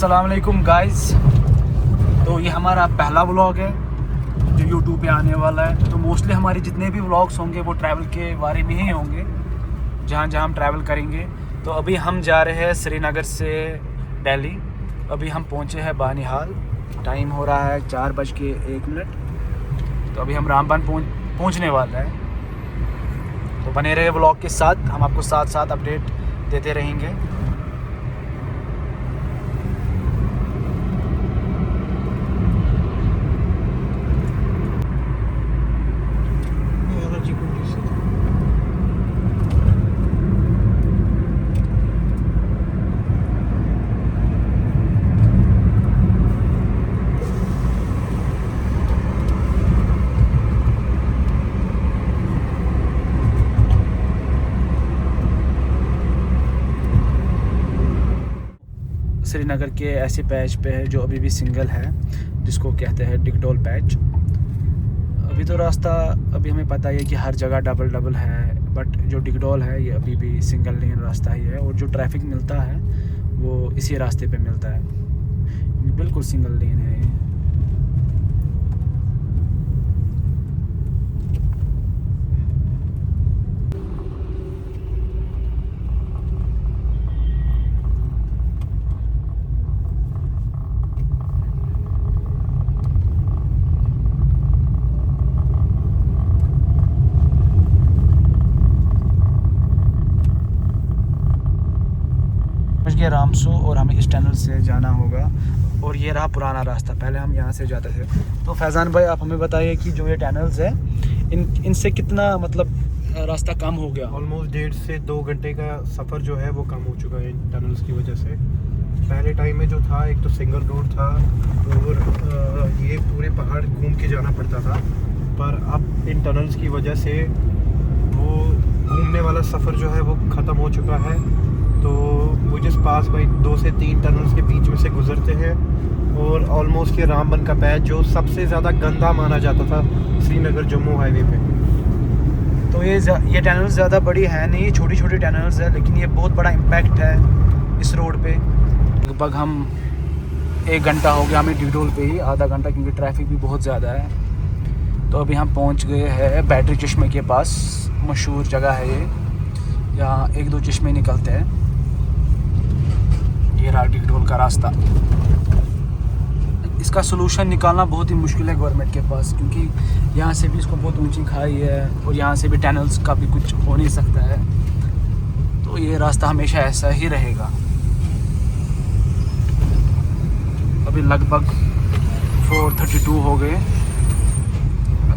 अस्सलाम वालेकुम गाइस। तो ये हमारा पहला व्लॉग है जो यूट्यूब पे आने वाला है। तो मोस्टली हमारे जितने भी व्लॉग्स होंगे वो ट्रैवल के बारे में ही होंगे, जहाँ जहाँ हम ट्रैवल करेंगे। तो अभी हम जा रहे हैं श्रीनगर से दिल्ली। अभी हम पहुँचे हैं बानिहाल। टाइम हो रहा है 4:01। तो अभी हम रामबन पहुँचने वाले हैं। तो बने रहे व्लॉग के साथ, हम आपको साथ साथ अपडेट देते रहेंगे। श्रीनगर के ऐसे पैच पे है जो अभी भी सिंगल है, जिसको कहते हैं डिगडोल पैच। अभी तो रास्ता अभी हमें पता है कि हर जगह डबल है, बट जो डिगडोल है ये अभी भी सिंगल लेन रास्ता ही है। और जो ट्रैफिक मिलता है वो इसी रास्ते पे मिलता है, बिल्कुल सिंगल लेन है ये। ये रामसू और हमें इस टनल से जाना होगा। और ये रहा पुराना रास्ता, पहले हम यहाँ से जाते थे। तो फैज़ान भाई आप हमें बताइए कि जो ये टनल्स है इनसे कितना मतलब रास्ता कम हो गया? ऑलमोस्ट 1.5 से 2 घंटे का सफ़र जो है वो कम हो चुका है इन टनल्स की वजह से। पहले टाइम में जो था, एक तो सिंगल रोड था और ये पूरे पहाड़ घूम के जाना पड़ता था, पर अब इन टनल्स की वजह से वो घूमने वाला सफ़र जो है वो ख़त्म हो चुका है। तो वो जिस पास भाई 2 से 3 टनल्स के बीच में से गुजरते हैं। और ऑलमोस्ट ये रामबन का पैच जो सबसे ज़्यादा गंदा माना जाता था श्रीनगर जम्मू हाईवे पे। तो ये टनल्स ज़्यादा बड़ी है नहीं, छोटी छोटी टनल्स है, लेकिन ये बहुत बड़ा इम्पैक्ट है इस रोड पे। लगभग हम 1 घंटा हो गया हमें डिगडोल पे ही, आधा घंटा, क्योंकि ट्रैफिक भी बहुत ज़्यादा है। तो अभी हम पहुंच गए हैं बैटरी चश्मे के पास। मशहूर जगह है ये, यहाँ 1-2 चश्मे निकलते हैं। ये रहा डिगडोल का रास्ता। इसका सोल्यूशन निकालना बहुत ही मुश्किल है गवर्नमेंट के पास, क्योंकि यहाँ से भी इसको बहुत ऊंची खाई है और यहाँ से भी टनल्स का भी कुछ हो नहीं सकता है। तो ये रास्ता हमेशा ऐसा ही रहेगा। अभी लगभग 4:32 हो गए,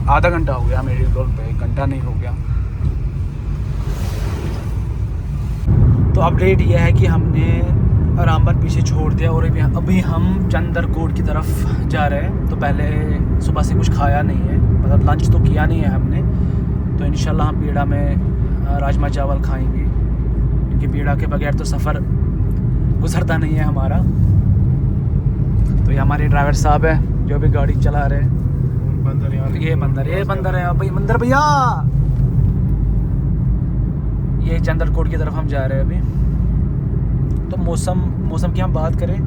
आधा घंटा हो गया हमें डिगडोल पे, 1 घंटा नहीं हो गया। तो अपडेट यह है कि हमने रामबन पीछे छोड़ दिया और अभी हम चंदरकोट की तरफ जा रहे हैं। तो पहले सुबह से कुछ खाया नहीं है, मतलब लंच तो किया नहीं है हमने। तो इंशाल्लाह हम पीड़ा में राजमा चावल खाएंगे, क्योंकि पीड़ा के बगैर तो सफ़र गुजरता नहीं है हमारा। तो ये हमारे ड्राइवर साहब है जो अभी गाड़ी चला रहे हैं। ये बंदर है भाई, बंदर भैया। ये चंदरकोट की तरफ हम जा रहे हैं अभी। तो मौसम की हम बात करें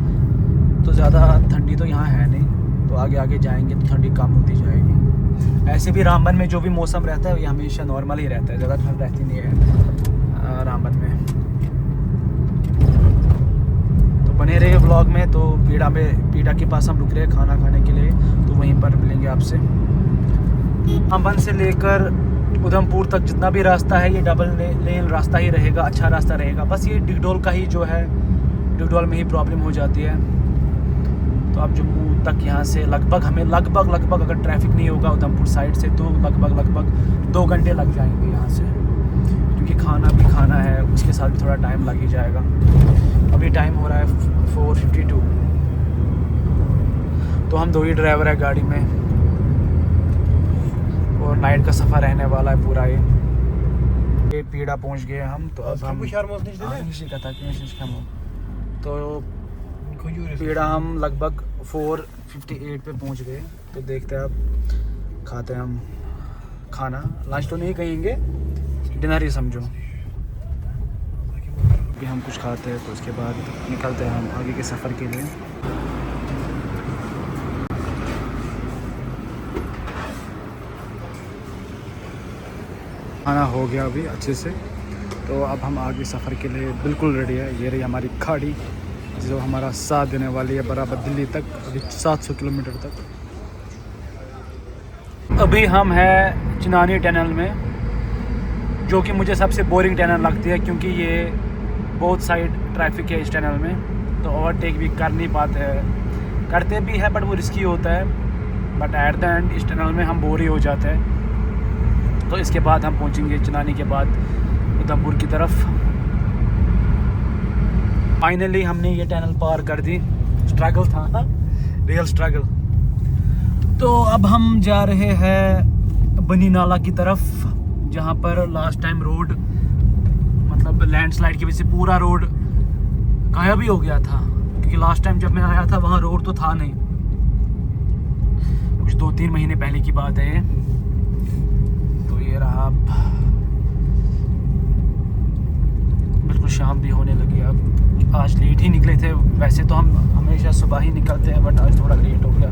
तो ज़्यादा ठंडी तो यहाँ है नहीं, तो आगे आगे जाएंगे तो ठंडी कम होती जाएगी। ऐसे भी रामबन में जो भी मौसम रहता है ये हमेशा नॉर्मल ही रहता है, ज़्यादा ठंड रहती नहीं है रामबन में। तो बने रहे व्लॉग में। तो पीड़ा के पास हम रुक रहे हैं खाना खाने के लिए, तो वहीं पर मिलेंगे आपसे। रामबन से लेकर उधमपुर तक जितना भी रास्ता है ये डबल लेन रास्ता ही रहेगा, अच्छा रास्ता रहेगा। बस ये डिगडोल का ही जो है, डिगडोल में ही प्रॉब्लम हो जाती है। तो अब जम्मू तक यहाँ से हमें लगभग अगर ट्रैफिक नहीं होगा उधमपुर साइड से तो लगभग 2 घंटे लग जाएंगे यहाँ से, क्योंकि खाना भी खाना है, उसके साथ भी थोड़ा टाइम लग ही जाएगा। अभी टाइम हो रहा है 4:52। तो हम 2 ही ड्राइवर है गाड़ी में और नाइट का सफ़र रहने वाला है पूरा। ये पीड़ा पहुंच गए हम। तो अब हम तो पीड़ा हम लगभग 4:58 पे पहुंच गए। तो देखते हैं अब खाते हैं हम खाना। लंच तो नहीं कहेंगे, डिनर ही समझो। कि हम कुछ खाते हैं तो उसके बाद निकलते हैं हम आगे के सफ़र के लिए। खाना हो गया अभी अच्छे से, तो अब हम आगे सफ़र के लिए बिल्कुल रेडी है। ये रही हमारी गाड़ी जो हमारा साथ देने वाली है बराबर दिल्ली तक, अभी 700 किलोमीटर तक। अभी हम हैं चिनानी टनल में, जो कि मुझे सबसे बोरिंग टनल लगती है क्योंकि ये बहुत साइड ट्रैफिक है इस टनल में, तो ओवरटेक भी कर नहीं पाते हैं, करते भी है बट वो रिस्की होता है। बट एट द एंड इस टनल में हम बोर ही हो जाते हैं। तो इसके बाद हम पहुंचेंगे चिनानी के बाद उधमपुर की तरफ। फाइनली हमने ये टनल पार कर दी। स्ट्रगल था, रियल स्ट्रगल। तो अब हम जा रहे हैं बनी नाला की तरफ, जहाँ पर लास्ट टाइम रोड मतलब लैंडस्लाइड की वजह से पूरा रोड गायब ही हो गया था। क्योंकि लास्ट टाइम जब मैं आया था वहाँ रोड तो था नहीं, कुछ 2-3 महीने पहले की बात है ये। तो ये रहा, बिल्कुल शाम भी होने लगी। अब आज लेट ही निकले थे, वैसे तो हम हमेशा सुबह ही निकलते हैं बट आज थोड़ा लेट हो गया।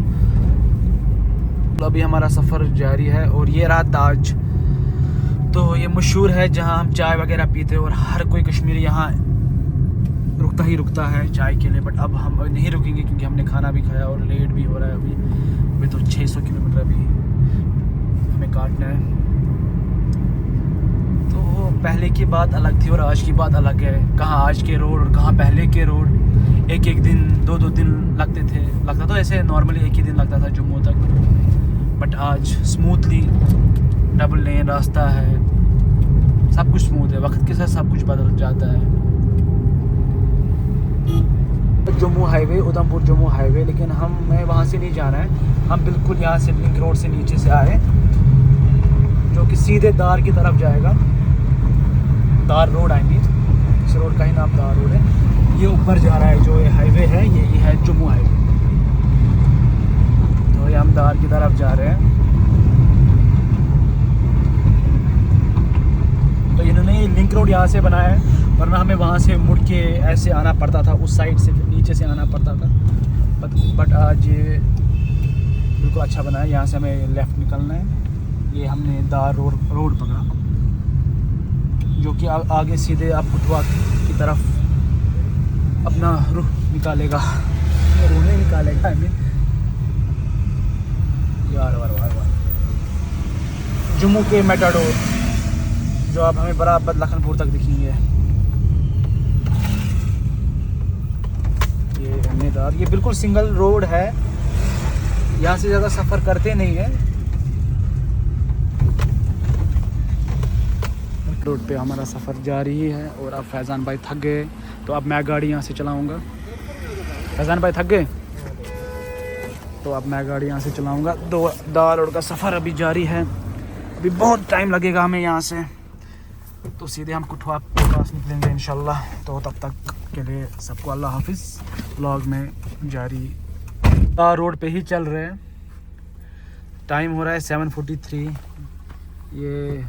तो अभी हमारा सफ़र जारी है। और ये रहा ताज, तो ये मशहूर है जहाँ हम चाय वगैरह पीते हैं और हर कोई कश्मीरी यहाँ रुकता ही रुकता है चाय के लिए। बट अब हम नहीं रुकेंगे क्योंकि हमने खाना भी खाया और लेट भी हो रहा है। अभी तो 600 किलोमीटर अभी हमें काटना है। तो पहले की बात अलग थी और आज की बात अलग है। कहाँ आज के रोड और कहाँ पहले के रोड। एक दिन 2 दिन लगते थे, लगता तो ऐसे नॉर्मली एक ही दिन लगता था जम्मू तक, बट आज स्मूथली डबल लेन रास्ता है, सब कुछ स्मूथ है। वक्त के साथ सब कुछ बदल जाता है। जम्मू हाईवे, उधमपुर जम्मू हाईवे, लेकिन हमें वहाँ से नहीं जाना है। हम बिल्कुल यहाँ से लिंक रोड से नीचे से आए, जो कि सीधे दार की तरफ जाएगा। दार रोड आई मीन, इस रोड का ही नाम दार रोड है। ये ऊपर जा रहा है, जो ये हाईवे है ये है जम्मू हाईवे। तो ये हम दार की तरफ जा रहे हैं। तो इन्होंने ये लिंक रोड यहाँ से बनाया है, वरना हमें वहाँ से मुड़ के ऐसे आना पड़ता था, उस साइड से फिर नीचे से आना पड़ता था। बट आज ये बिल्कुल अच्छा बना है। यहाँ से हमें लेफ़्ट निकलना है। ये हमने दार रोड पकड़ा, जो कि आगे सीधे आप कुटवा की तरफ अपना रुख निकालेगा, रोने निकालेगा। आई मीन यार वार जम्मू के मेटाडोर जो अब हमें बराबर लखनपुर तक दिखेंगे। ये हमनेदार, ये बिल्कुल सिंगल रोड है, यहाँ से ज़्यादा सफ़र करते नहीं है। रोड पे हमारा सफ़र जारी है और अब फैज़ान भाई थक गए, तो अब मैं गाड़ी यहाँ से चलाऊँगा। फैज़ान भाई थक गए, तो अब मैं गाड़ी यहाँ से चलाऊँगा। दार रोड का सफ़र अभी जारी है, अभी बहुत टाइम लगेगा हमें यहाँ से। तो सीधे हम कुठवा के पास निकलेंगे इंशाल्लाह। तो तब तक के लिए सबको अल्लाह हाफिज़। व्लॉग में जारी दार रोड पे ही चल रहे हैं। टाइम हो रहा है 7:43। ये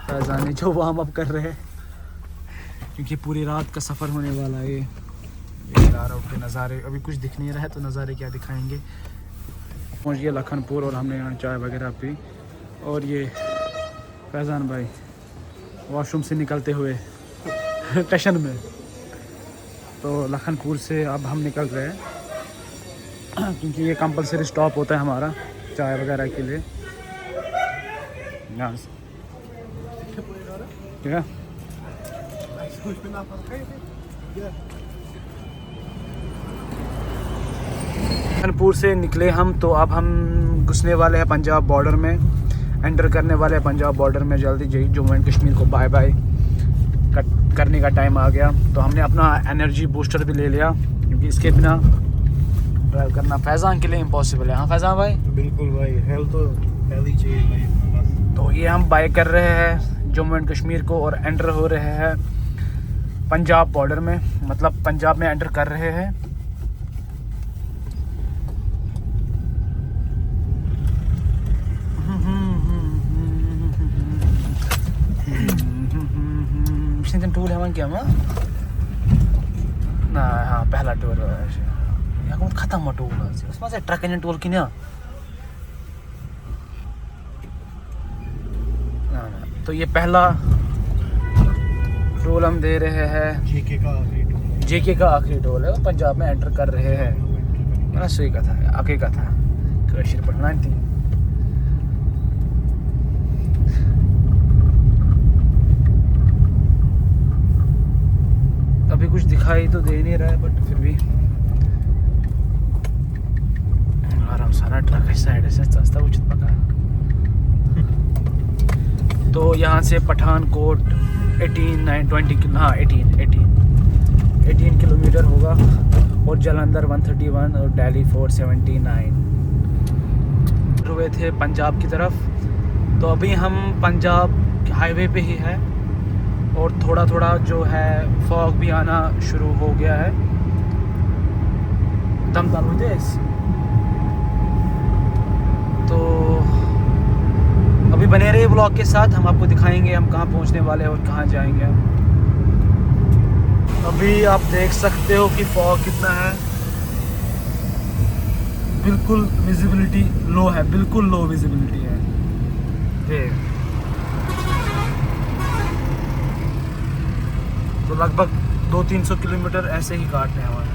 फैज़ान जो वार्म अप कर रहे हैं क्योंकि पूरी रात का सफ़र होने वाला है। ये दार रोड के नज़ारे अभी कुछ दिख नहीं रहा है, तो नज़ारे क्या दिखाएंगे। पहुँच गए लखनपुर और हमने यहाँ चाय वगैरह पी। और ये फैज़ान भाई वॉशरूम से निकलते हुए स्टेशन में। तो लखनपुर से अब हम निकल रहे हैं क्योंकि ये कंपलसरी स्टॉप होता है हमारा चाय वगैरह के लिए। यहाँ से ठीक है। लखनपुर से निकले हम, तो अब हम घुसने वाले हैं पंजाब बॉर्डर में, एंटर करने वाले हैं पंजाब बॉर्डर में जल्दी। जम्मू एंड कश्मीर को बाय बाय करने का टाइम आ गया। तो हमने अपना एनर्जी बूस्टर भी ले लिया क्योंकि इसके बिना ड्राइव करना फैज़ान के लिए इम्पॉसिबल है। हाँ फैज़ान भाई, बिल्कुल भाई, हेल्थ ही चाहिए भाई। तो ये हम बाय कर रहे हैं जम्मू एंड कश्मीर को और एंटर हो रहे हैं पंजाब बॉर्डर में, मतलब पंजाब में एंटर कर रहे हैं। टूल है क्या हाँ पहला टोल यहाँ खत्म टोल उसमें से ट्रक एंड टोल की ना तो ये पहला टोल हम दे रहे हैं जेके का आखिरी टोल है पंजाब में एंटर कर रहे हैं ना सही कथा है आगे का था कशीर पढ़ना थी अभी कुछ दिखाई तो दे नहीं रहा है बट फिर भी आराम सारा ट्रक इस साइड से सस्ता उचित पका तो यहाँ से पठानकोट 18 किलोमीटर होगा और जालंधर 131 और दिल्ली 479 हुए थे पंजाब की तरफ। तो अभी हम पंजाब हाईवे पे ही है और थोड़ा थोड़ा जो है फॉग भी आना शुरू हो गया है। दमदार हुई तो अभी बने रहिए ब्लॉग के साथ, हम आपको दिखाएंगे हम कहाँ पहुँचने वाले हैं और कहाँ जाएंगे। अभी आप देख सकते हो कि फॉग कितना है, बिल्कुल विजिबिलिटी लो है, बिल्कुल लो विजिबिलिटी है। तो लगभग 200-300 किलोमीटर ऐसे ही काटने हैं हमारे,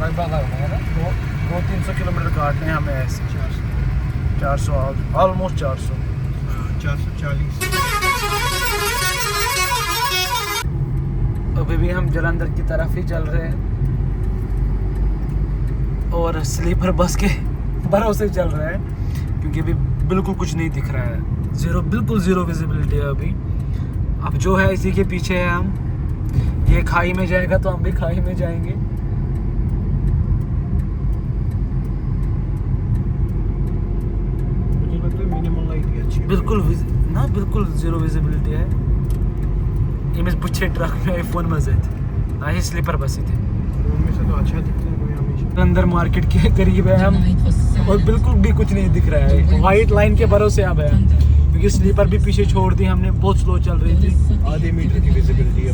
लगभग 200-300 किलोमीटर काटने हैं हमें ऐसे। 400 ऑलमोस्ट 440। अभी भी हम जालंधर की तरफ ही चल रहे हैं और स्लीपर बस के भरोसे चल रहे हैं क्योंकि अभी बिल्कुल कुछ नहीं दिख रहा है, बिल्कुल ज़ीरो विजिबिलिटी है अभी। अब जो है इसी के पीछे है हम, ये खाई में जाएगा तो हम भी खाई में जाएंगे। मुझे लगता है मिनिमम लाइट ही अच्छी है, बिल्कुल ज़ीरो विजिबिलिटी है। ये मैं बुच्छे ट्रक में फ़ोन मजे थे ना ही स्लीपर बस ही थे। उनमें से तो अच्छा दिखता है कोई हमेशा। अंदर मार्केट के करीब है हम और बिल्कुल भी कुछ नहीं दिख रहा है, वाइट लाइन के भरोसे अब है क्योंकि स्लीपर भी पीछे छोड़ दी हमने, बहुत स्लो चल रही थी। आधे मीटर की विजिबिलिटी है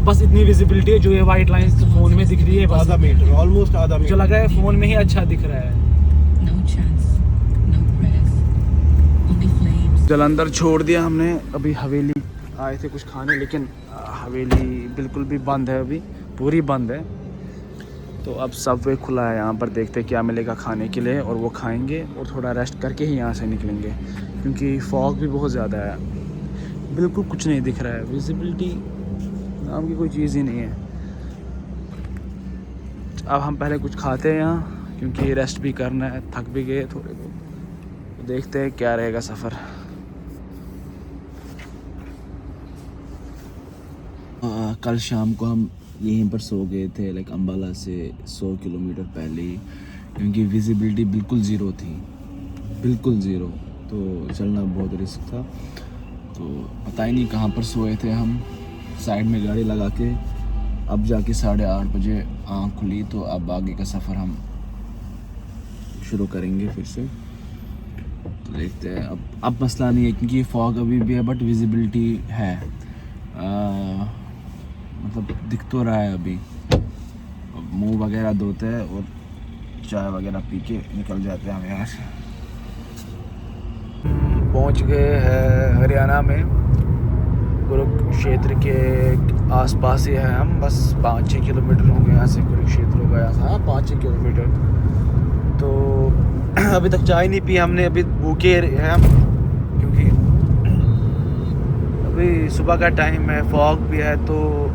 बस इतनी विजिबिलिटी है जो ये वाइट लाइन फोन में दिख रही है, बस आधा मीटर, ऑलमोस्ट आधा मीटर। जो लग रहा है फोन में ही अच्छा दिख रहा है। जालंधर छोड़ दिया हमने, अभी हवेली आए थे कुछ खाने, लेकिन हवेली बिल्कुल भी बंद है, अभी पूरी बंद है। तो अब सबवे खुला है, यहाँ पर देखते हैं क्या मिलेगा खाने के लिए और वो खाएंगे और थोड़ा रेस्ट करके ही यहाँ से निकलेंगे क्योंकि फॉग भी बहुत ज़्यादा है, बिल्कुल कुछ नहीं दिख रहा है, विजिबिलिटी नाम की कोई चीज़ ही नहीं है। अब हम पहले कुछ खाते हैं यहाँ क्योंकि रेस्ट भी करना है, थक भी गए थोड़े बहुत। तो देखते हैं क्या रहेगा सफ़र। कल शाम को हम यहीं पर सो गए थे, लाइक अम्बाला से 100 किलोमीटर पहले ही, क्योंकि विजिबिलिटी बिल्कुल ज़ीरो थी, बिल्कुल ज़ीरो। तो चलना बहुत रिस्क था, तो पता ही नहीं कहाँ पर सोए थे हम, साइड में गाड़ी लगा के। अब जाके 8:30 बजे आँख खुली, तो अब आगे का सफ़र हम शुरू करेंगे फिर से। तो देखते हैं, अब मसला नहीं है क्योंकि फॉग अभी भी है बट विजिबिलिटी है, मतलब दिख तो रहा है। अभी मुंह वगैरह धोते हैं और चाय वगैरह पी के निकल जाते हैं हम यहाँ से। पहुँच गए हैं हरियाणा में, कुरुक्षेत्र के आसपास ही है हम, बस 5-6 किलोमीटर होंगे यहाँ से कुरुक्षेत्र हो गया। हाँ 5-6 किलोमीटर। तो अभी तक चाय नहीं पी हमने, अभी भूखे हैं हम क्योंकि अभी सुबह का टाइम है, फॉग भी है, तो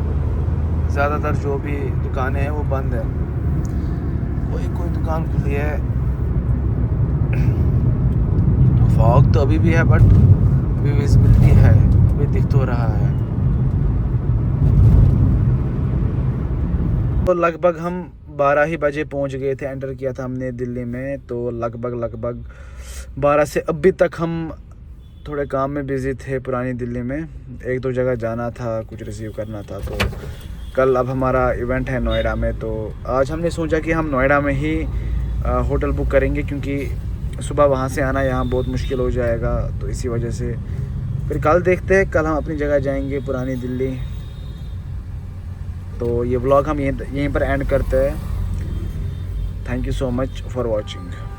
ज़्यादातर जो भी दुकानें हैं वो बंद है, कोई दुकान खुली है। फॉग तो अभी भी है बट अभी विजिबिलिटी है, अभी दिख तो रहा है। तो लगभग हम 12 ही बजे पहुंच गए थे, एंटर किया था हमने दिल्ली में। तो लगभग 12 से अभी तक हम थोड़े काम में बिज़ी थे पुरानी दिल्ली में, 1-2 जगह जाना था, कुछ रिसीव करना था। तो कल अब हमारा इवेंट है नोएडा में, तो आज हमने सोचा कि हम नोएडा में ही होटल बुक करेंगे क्योंकि सुबह वहाँ से आना यहाँ बहुत मुश्किल हो जाएगा। तो इसी वजह से फिर कल देखते हैं, कल हम अपनी जगह जाएंगे पुरानी दिल्ली तो ये व्लॉग हम यहीं पर एंड करते हैं। Thank you so much for watching.